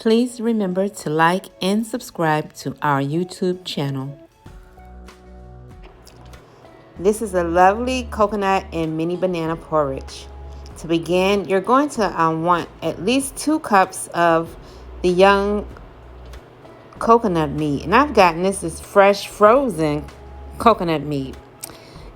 Please remember to like and subscribe to our YouTube channel. This is a lovely coconut and mini banana porridge. To begin, you're going to want at least 2 cups of the young coconut meat. And I've gotten this is fresh frozen coconut meat.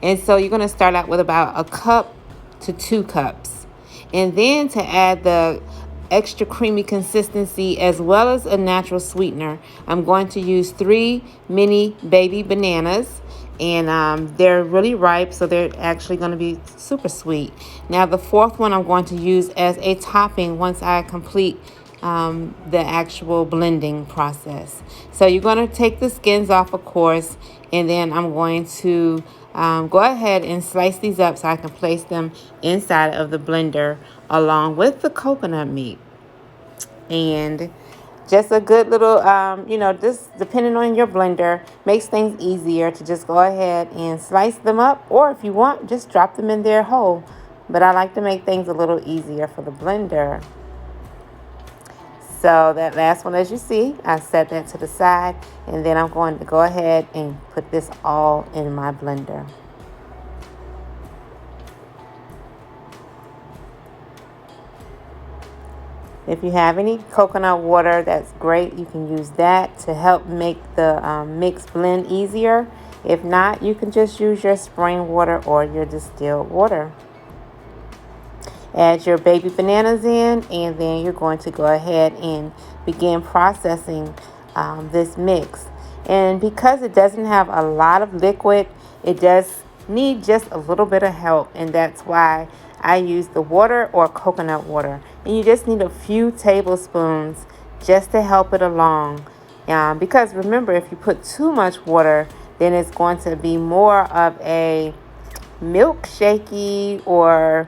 And so you're going to start out with about 1 cup to 2 cups. And then to add the extra creamy consistency as well as a natural sweetener, I'm going to use 3 mini baby bananas. And they're really ripe, so they're actually going to be super sweet. Now the 4th one I'm going to use as a topping once I complete the actual blending process. So you're going to take the skins off, of course, and then I'm going to go ahead and slice these up so I can place them inside of the blender along with the coconut meat. And just a good little, just depending on your blender, makes things easier to just go ahead and slice them up. Or if you want, just drop them in there whole. But I like to make things a little easier for the blender. So that last one, as you see, I set that to the side. And then I'm going to go ahead and put this all in my blender. If you have any coconut water, that's great. You can use that to help make the mix blend easier. If not, you can just use your spring water or your distilled water. Add your baby bananas in, and then you're going to go ahead and begin processing this mix. And because it doesn't have a lot of liquid, it does need just a little bit of help, and that's why I use the water or coconut water. And you just need a few tablespoons just to help it along. Because remember, if you put too much water, then it's going to be more of a milkshakey or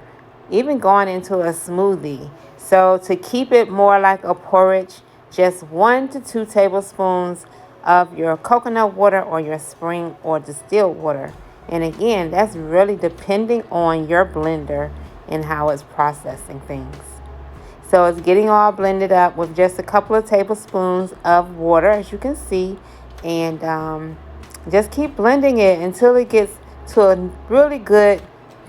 even going into a smoothie. So to keep it more like a porridge, just 1 to 2 tablespoons of your coconut water or your spring or distilled water. And again, that's really depending on your blender and how it's processing things. So it's getting all blended up with just a couple of tablespoons of water, as you can see. And just keep blending it until it gets to a really good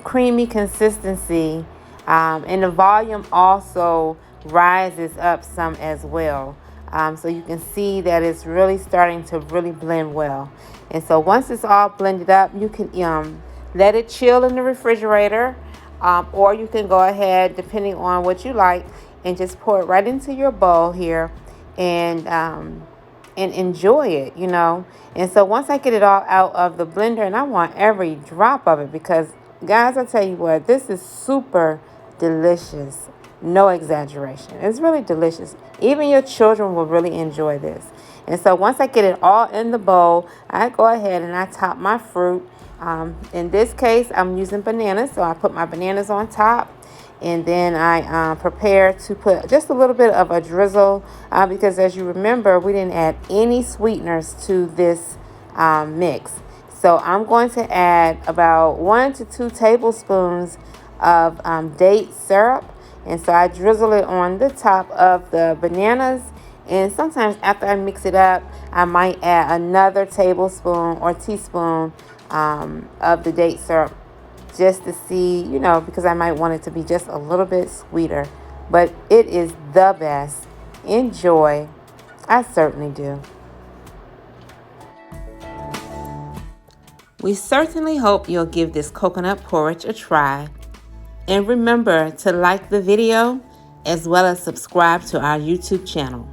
creamy consistency. And the volume also rises up some as well. So you can see that it's really starting to really blend well. And so once it's all blended up, you can let it chill in the refrigerator. Or you can go ahead, depending on what you like, and just pour it right into your bowl here and enjoy it, And so once I get it all out of the blender, and I want every drop of it because, guys, I tell you what, this is super delicious. No exaggeration. It's really delicious. Even your children will really enjoy this. And so once I get it all in the bowl, I go ahead and I top my fruit. In this case, I'm using bananas, so I put my bananas on top. And then I prepare to put just a little bit of a drizzle because, as you remember, we didn't add any sweeteners to this mix. So I'm going to add about 1 to 2 tablespoons of date syrup. And so I drizzle it on the top of the bananas. And sometimes after I mix it up, I might add another tablespoon or teaspoon of the date syrup just to see, because I might want it to be just a little bit sweeter. But it is the best. Enjoy. I certainly do. We certainly hope you'll give this coconut porridge a try. And remember to like the video as well as subscribe to our YouTube channel.